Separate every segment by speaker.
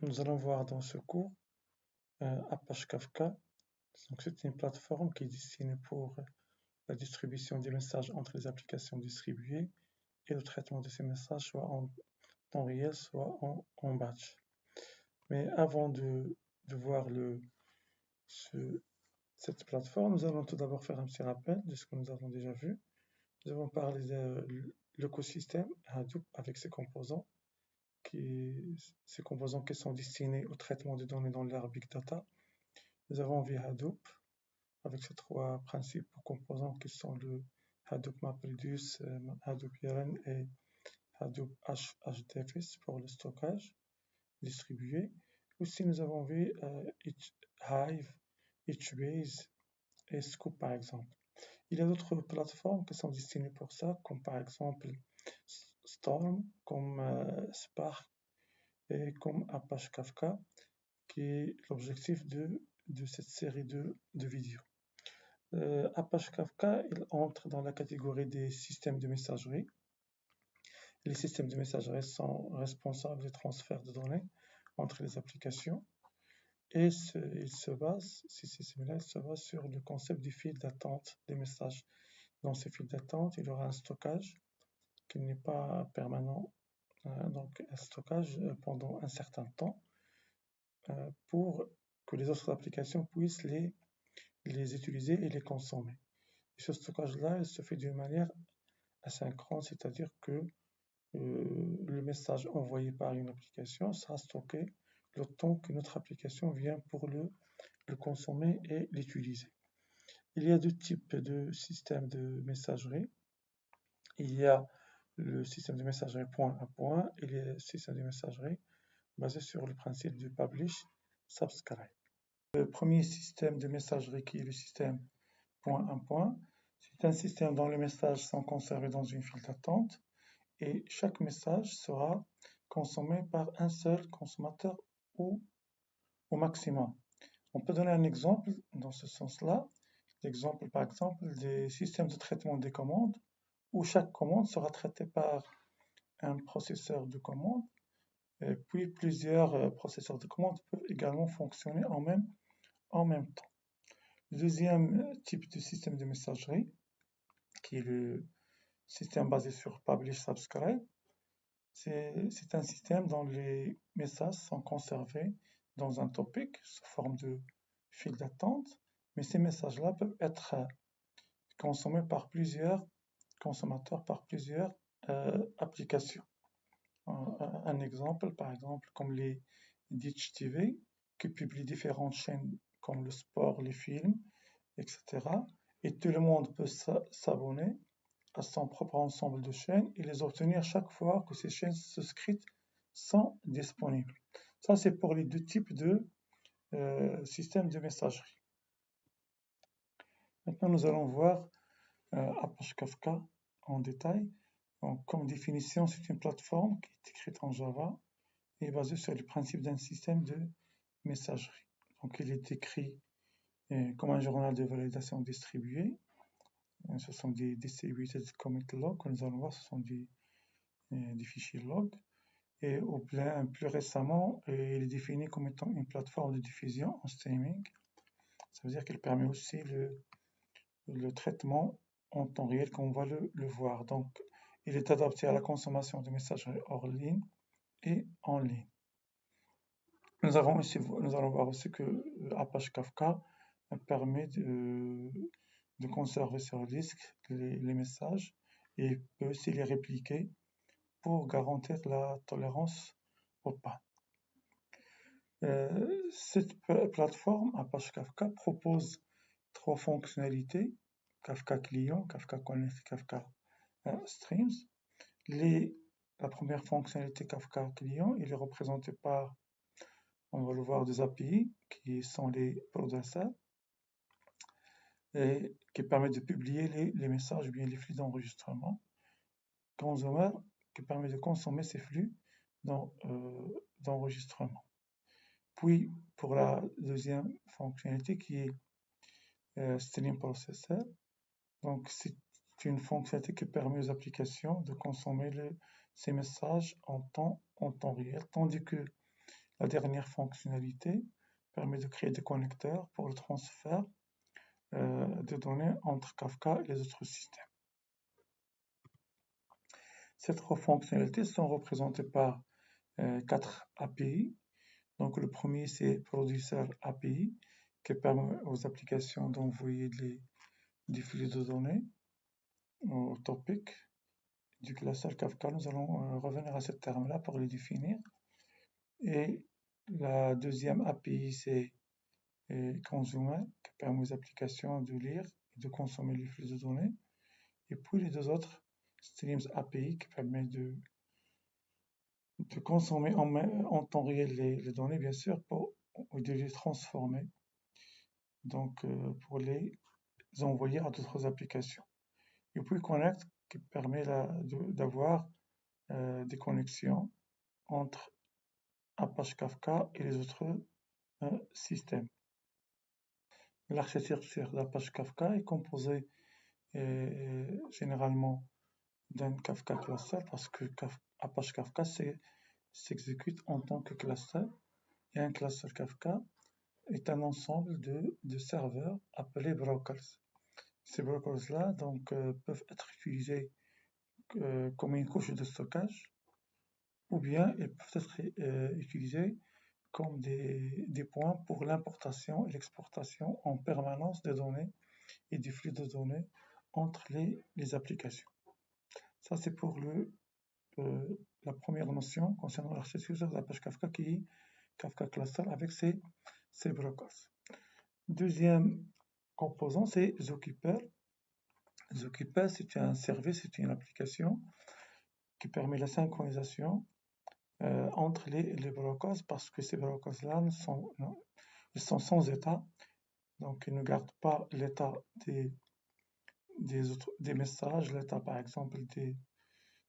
Speaker 1: Nous allons voir dans ce cours Apache Kafka. Donc, c'est une plateforme qui est destinée pour la distribution des messages entre les applications distribuées et le traitement de ces messages soit en temps réel, soit en batch. Mais avant de voir cette plateforme, nous allons tout d'abord faire un petit rappel de ce que nous avons déjà vu. Nous avons parlé de l'écosystème Hadoop avec ses composants qui sont destinés au traitement des données dans l'ère Big Data. Nous avons vu Hadoop avec ces trois principes ou composants qui sont le Hadoop MapReduce, Hadoop YARN et Hadoop HDFS pour le stockage distribué. Aussi, nous avons vu Hive, HBase et Scoop par exemple. Il y a d'autres plateformes qui sont destinées pour ça, comme par exemple Storm, comme Spark et comme Apache Kafka, qui est l'objectif de cette série de vidéos. Apache Kafka, il entre dans la catégorie des systèmes de messagerie. Les systèmes de messagerie sont responsables des transferts de données entre les applications et il se base, si c'est similaire, il se base sur le concept du fil d'attente des messages. Dans ces fils d'attente, il y aura un stockage qui n'est pas permanent, donc un stockage pendant un certain temps pour que les autres applications puissent les utiliser et les consommer. Et ce stockage-là, il se fait d'une manière asynchrone, c'est-à-dire que le message envoyé par une application sera stocké le temps que notre application vient pour le consommer et l'utiliser. Il y a deux types de systèmes de messagerie. Il y a le système de messagerie point à point et le système de messagerie basé sur le principe du publish subscribe. Le premier système de messagerie qui est le système point à point, c'est un système dont les messages sont conservés dans une file d'attente et chaque message sera consommé par un seul consommateur ou au maximum. On peut donner un exemple dans ce sens-là. L'exemple, par exemple, des systèmes de traitement des commandes où chaque commande sera traitée par un processeur de commande, et puis plusieurs processeurs de commande peuvent également fonctionner en même temps. Le deuxième type de système de messagerie, qui est le système basé sur Publish Subscribe, c'est un système dont les messages sont conservés dans un topic sous forme de file d'attente, mais ces messages-là peuvent être consommés par plusieurs consommateurs, par plusieurs applications. Un exemple, par exemple, comme les Ditch TV, qui publient différentes chaînes comme le sport, les films, etc. Et tout le monde peut s'abonner à son propre ensemble de chaînes et les obtenir chaque fois que ces chaînes souscrites sont disponibles. Ça, c'est pour les deux types de systèmes de messagerie. Maintenant, nous allons voir Apache Kafka en détail. Donc, comme définition, c'est une plateforme qui est écrite en Java et basée sur le principe d'un système de messagerie. Donc, il est écrit comme un journal de validation distribué. Ce sont des distributed commit logs que nous allons voir, ce sont des fichiers log. Et plus récemment, il est défini comme étant une plateforme de diffusion en streaming. Ça veut dire qu'elle permet aussi le traitement en temps réel, comme on va le voir. Donc, il est adapté à la consommation de messagerie hors ligne et en ligne. Nous allons voir aussi que Apache Kafka permet de conserver sur disque les messages et peut aussi les répliquer pour garantir la tolérance aux pannes. Cette plateforme Apache Kafka propose trois fonctionnalités: Kafka Client, Kafka Connect, Kafka Streams. La première fonctionnalité Kafka Client, il est représenté par, on va le voir, des API qui sont les producers et qui permettent de publier les messages ou bien les flux d'enregistrement. Consumer qui permet de consommer ces flux d'enregistrement. Puis pour la deuxième fonctionnalité qui est Stream Processor, donc c'est une fonctionnalité qui permet aux applications de consommer ces messages en temps réel, tandis que La dernière fonctionnalité permet de créer des connecteurs pour le transfert de données entre Kafka et les autres systèmes. Ces trois fonctionnalités sont représentées par 4 API. Donc le premier, c'est Producer API, qui permet aux applications d'envoyer des flux de données au topic du classeur Kafka. Nous allons revenir à ce terme-là pour le définir. Et la deuxième API, c'est Consumer, qui permet aux applications de lire et de consommer les flux de données. Et puis les deux autres, Streams API, qui permet de consommer en temps réel les données, bien sûr, ou de les transformer, donc pour les envoyer à d'autres applications. Et puis Connect, qui permet d'avoir des connexions entre Apache Kafka et les autres systèmes. L'architecture d'Apache Kafka est composée généralement d'un Kafka cluster, parce que Apache Kafka s'exécute en tant que cluster, et un cluster Kafka est un ensemble de serveurs appelés brokers. Ces brokers-là donc peuvent être utilisés comme une couche de stockage, ou bien ils peuvent être utilisés comme des points pour l'importation et l'exportation en permanence des données et des flux de données entre les applications. Ça, c'est pour la première notion concernant l'architecture d'Apache Kafka, qui est Kafka Cluster avec ses brokers. Deuxième composant, c'est Zookeeper. Zookeeper, c'est un service, c'est une application qui permet la synchronisation entre les brokers, parce que ces brokers-là ils sont sans état, donc ils ne gardent pas l'état des messages, l'état par exemple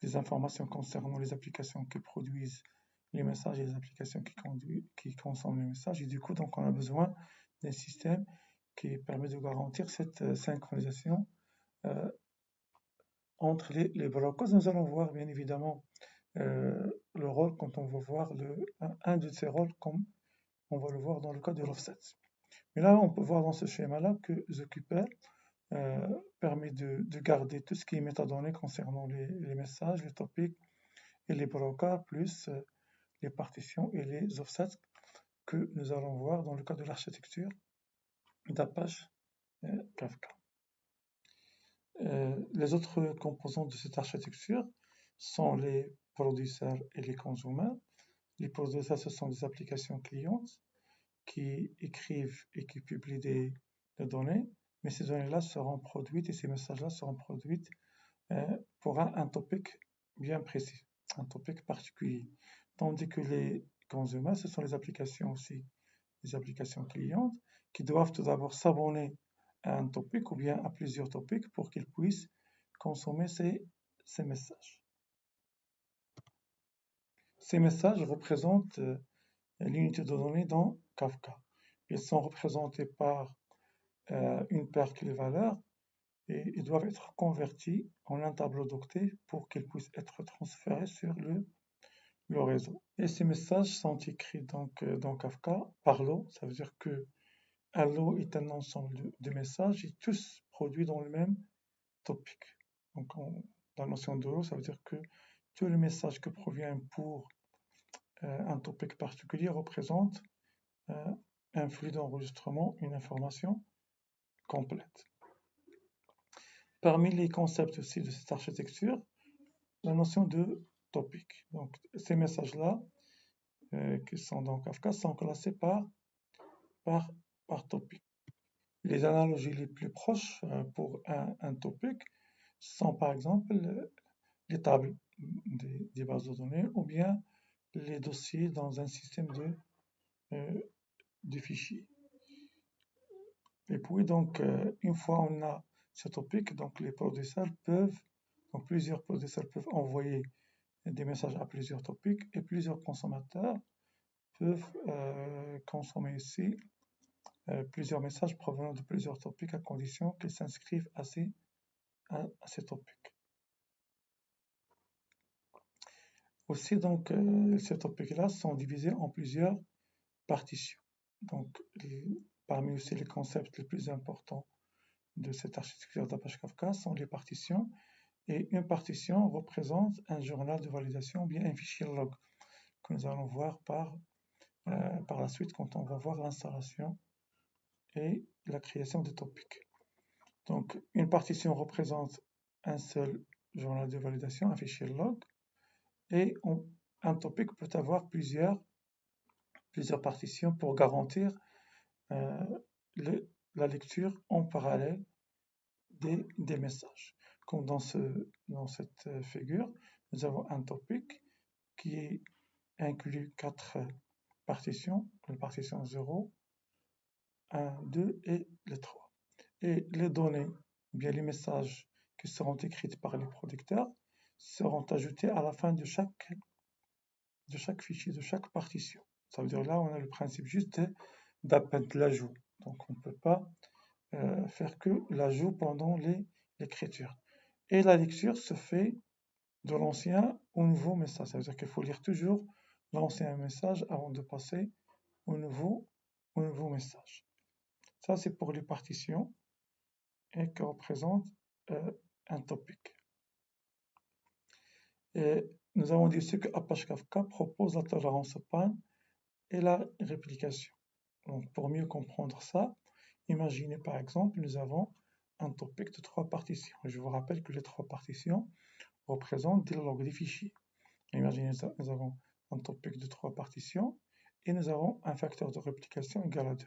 Speaker 1: des informations concernant les applications qui produisent les messages et les applications qui consomment les messages. Et du coup, donc, on a besoin d'un système qui permet de garantir cette synchronisation entre les brokers. Nous allons voir bien évidemment le rôle quand on va voir un de ces rôles, comme on va le voir dans le cas de l'offset. Mais là, on peut voir dans ce schéma-là que Zookeeper permet de garder tout ce qui est métadonnées concernant les messages, les topics et les brokers, plus les partitions et les offsets que nous allons voir dans le cas de l'architecture d'Apache Kafka. Les autres composants de cette architecture sont les producers et les consommateurs. Les producers, ce sont des applications clientes qui écrivent et qui publient des données, mais ces données-là seront produites et ces messages-là seront produits pour un topic bien précis, un topic particulier. Tandis que les consommateurs, ce sont les applications aussi, les applications clientes, qui doivent tout d'abord s'abonner à un topic ou bien à plusieurs topics pour qu'ils puissent consommer ces messages. Ces messages représentent l'unité de données dans Kafka. Ils sont représentés par une paire clé-valeur et ils doivent être convertis en un tableau d'octet pour qu'ils puissent être transférés sur le réseau. Et ces messages sont écrits donc dans Kafka par lot. Ça veut dire que un lot est un ensemble de messages et tous produits dans le même topic. Donc la notion de lot, ça veut dire que tous les messages que provient pour un topic particulier représente un flux d'enregistrement, une information complète. Parmi les concepts aussi de cette architecture, la notion de topic. Donc ces messages-là, qui sont dans Kafka, sont classés par topic. Les analogies les plus proches pour un topic sont par exemple les tables des bases de données ou bien les dossiers dans un système de fichiers. Et puis donc, une fois on a ce topic, donc plusieurs producteurs peuvent envoyer des messages à plusieurs topics et plusieurs consommateurs peuvent consommer ici plusieurs messages provenant de plusieurs topics à condition qu'ils s'inscrivent à ces topics. Aussi, donc, ces topics-là sont divisés en plusieurs partitions. Donc, parmi aussi les concepts les plus importants de cette architecture d'Apache Kafka sont les partitions. Et une partition représente un journal de validation ou bien un fichier log que nous allons voir par la suite quand on va voir l'installation et la création des topics. Donc, une partition représente un seul journal de validation, un fichier log, et un topic peut avoir plusieurs partitions pour garantir la lecture en parallèle des messages. Comme dans cette figure, nous avons un topic qui inclut 4 partitions, la partition 0, 1, 2 et les 3. Et les données, bien les messages qui seront écrits par les producteurs, seront ajoutés à la fin de chaque fichier, de chaque partition. Ça veut dire là, on a le principe juste d'append, l'ajout. Donc on ne peut pas faire que l'ajout pendant l'écriture. Et la lecture se fait de l'ancien au nouveau message. Ça veut dire qu'il faut lire toujours l'ancien message avant de passer au nouveau message. Ça, c'est pour les partitions et qui représentent un topic. Et nous avons dit aussi que Apache Kafka propose la tolérance au panne et la réplication. Donc, pour mieux comprendre ça, imaginez par exemple, nous avons un topic de 3 partitions. Je vous rappelle que les 3 partitions représentent des logs, des fichiers. Imaginez ça, nous avons un topic de 3 partitions et nous avons un facteur de réplication égal à 2.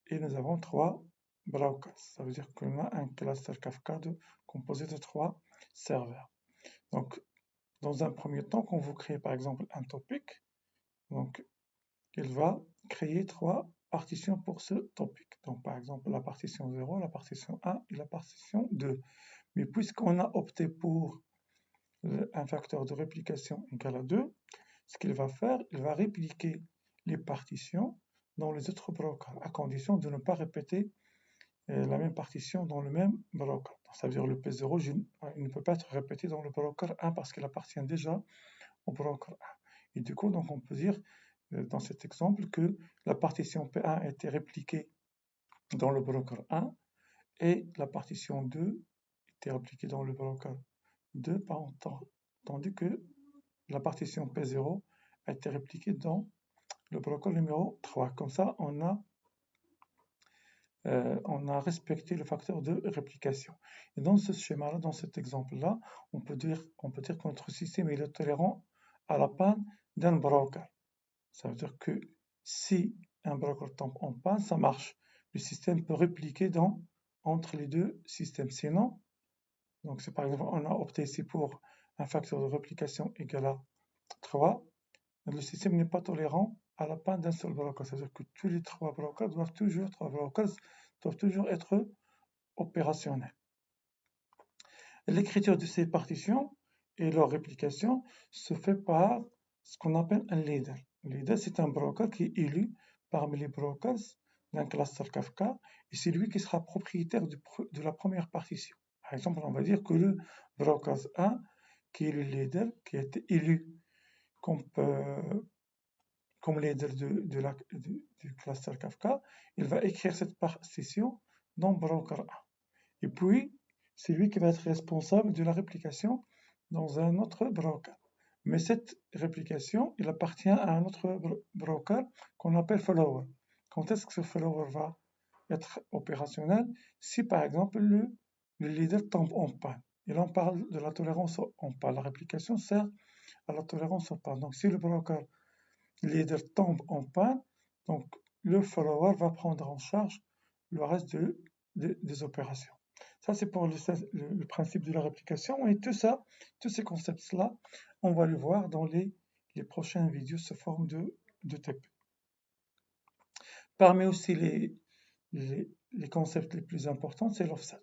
Speaker 1: Et nous avons 3 brokers. Ça veut dire qu'on a un cluster Kafka composé de 3 serveurs. Donc, dans un premier temps, quand vous créez par exemple un topic, donc, il va créer 3 partitions pour ce topic. Donc, par exemple, la partition 0, la partition 1 et la partition 2. Mais puisqu'on a opté pour un facteur de réplication égal à 2, ce qu'il va faire, il va répliquer les partitions dans les autres brokers, à condition de ne pas répéter la même partition dans le même broker. Ça veut dire le P0 il ne peut pas être répété dans le broker 1 parce qu'il appartient déjà au broker 1. Et du coup, donc on peut dire dans cet exemple que la partition P1 a été répliquée dans le broker 1 et la partition 2 était répliquée dans le broker 2, tandis que la partition P0 a été répliquée dans le broker numéro 3. Comme ça, on a respecté le facteur de réplication. Et dans ce schéma-là, dans cet exemple-là, on peut dire que notre système est tolérant à la panne d'un broker. Ça veut dire que si un broker tombe en panne, ça marche. Le système peut répliquer entre les deux systèmes. Sinon, donc c'est par exemple, on a opté ici pour un facteur de réplication égal à 3. Le système n'est pas tolérant à la panne d'un seul broker. C'est-à-dire que tous les 3 brokers doivent toujours être opérationnels. L'écriture de ces partitions et leur réplication se fait par ce qu'on appelle un leader. Le leader, c'est un broker qui est élu parmi les brokers d'un cluster Kafka et c'est lui qui sera propriétaire de la première partition. Par exemple, on va dire que le broker 1, qui est le leader, qui a été élu comme leader du cluster Kafka, il va écrire cette partition dans broker 1. Et puis, c'est lui qui va être responsable de la réplication dans un autre broker. Mais cette réplication, il appartient à un autre broker qu'on appelle follower. Quand est-ce que ce follower va être opérationnel? Si par exemple le leader tombe en panne. Et là on parle de la tolérance en panne. La réplication sert à la tolérance en panne. Donc si le broker leader tombe en panne, donc le follower va prendre en charge le reste des opérations. Ça, c'est pour le principe de la réplication. Et tous ces concepts-là, on va les voir dans les prochaines vidéos sous forme de TP. Parmi aussi les concepts les plus importants, c'est l'offset.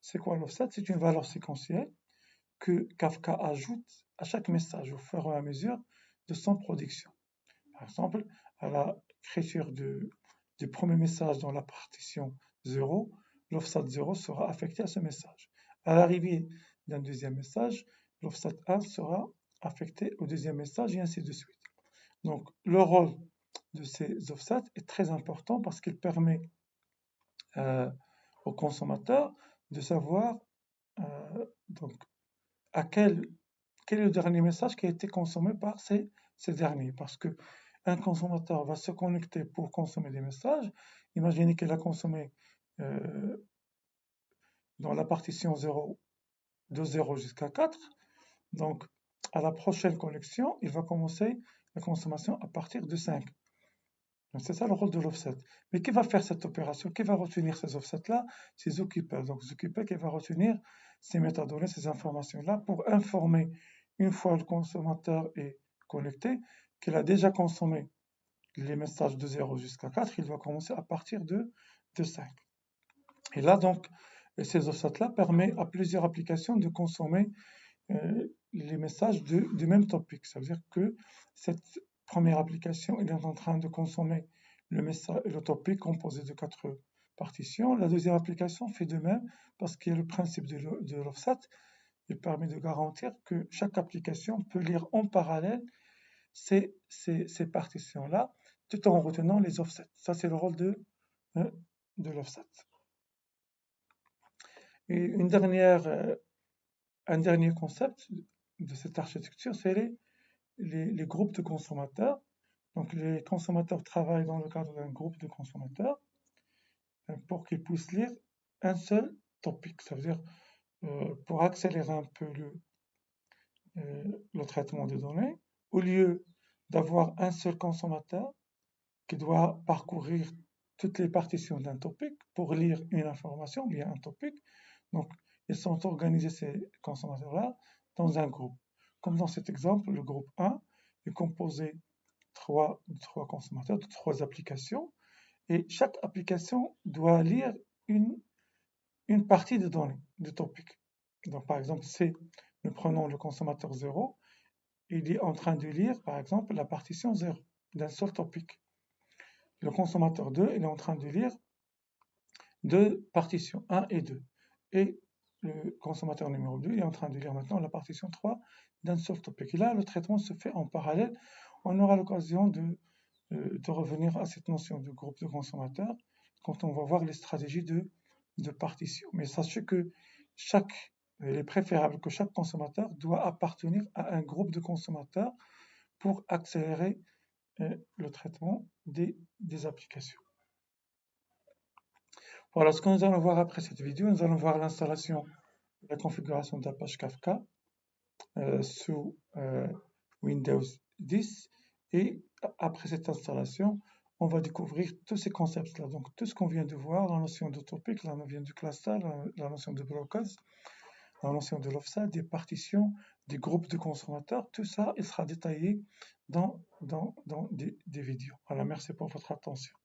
Speaker 1: C'est quoi l'offset? C'est une valeur séquentielle que Kafka ajoute à chaque message au fur et à mesure de son production. Par exemple, à la écriture du premier message dans la partition 0, l'offset 0 sera affecté à ce message. À l'arrivée d'un deuxième message, l'offset 1 sera affecté au deuxième message et ainsi de suite. Donc le rôle de ces offsets est très important parce qu'il permet au consommateur de savoir donc quel est le dernier message qui a été consommé par ces derniers. Parce que un consommateur va se connecter pour consommer des messages. Imaginez qu'il a consommé dans la partition 0, de 0 jusqu'à 4. Donc, à la prochaine connexion, il va commencer la consommation à partir de 5. Donc, c'est ça le rôle de l'offset. Mais qui va faire cette opération? Qui va retenir ces offsets-là? C'est Zookeeper. Donc, Zookeeper qui va retenir ces métadonnées, ces informations-là pour informer, une fois le consommateur est connecté, qu'il a déjà consommé les messages de 0 jusqu'à 4, il va commencer à partir de 5. Et là, donc, ces offsets-là permettent à plusieurs applications de consommer les messages du même topic. Ça veut dire que cette première application est en train de consommer le topic composé de 4 partitions. La deuxième application fait de même parce qu'il y a le principe de l'offset. Il permet de garantir que chaque application peut lire en parallèle ces partitions-là tout en retenant les offsets. Ça, c'est le rôle de l'offset. Et un dernier concept de cette architecture, c'est les groupes de consommateurs. Donc les consommateurs travaillent dans le cadre d'un groupe de consommateurs pour qu'ils puissent lire un seul topic. Ça veut dire, pour accélérer un peu le traitement des données, au lieu d'avoir un seul consommateur qui doit parcourir toutes les partitions d'un topic pour lire une information, bien un topic, donc ils sont organisés, ces consommateurs-là, dans un groupe. Comme dans cet exemple, le groupe 1 est composé de trois consommateurs, de 3 applications, et chaque application doit lire une partie de données, de topic. Donc par exemple, nous prenons le consommateur 0, il est en train de lire par exemple la partition 0 d'un seul topic. Le consommateur 2, il est en train de lire 2 partitions, 1 et 2. Et le consommateur numéro 2 est en train de lire maintenant la partition 3 d'un seul topic. Et là, le traitement se fait en parallèle. On aura l'occasion de revenir à cette notion de groupe de consommateurs quand on va voir les stratégies de partition. Mais sachez que il est préférable que chaque consommateur doit appartenir à un groupe de consommateurs pour accélérer le traitement des applications. Voilà, ce que nous allons voir après cette vidéo, nous allons voir l'installation et la configuration d'Apache Kafka sous Windows 10. Et après cette installation, on va découvrir tous ces concepts-là. Donc tout ce qu'on vient de voir, la notion de topic, la notion du cluster, la notion de blocage, la notion de l'offset, des partitions, des groupes de consommateurs, tout ça, il sera détaillé dans des vidéos. Voilà, merci pour votre attention.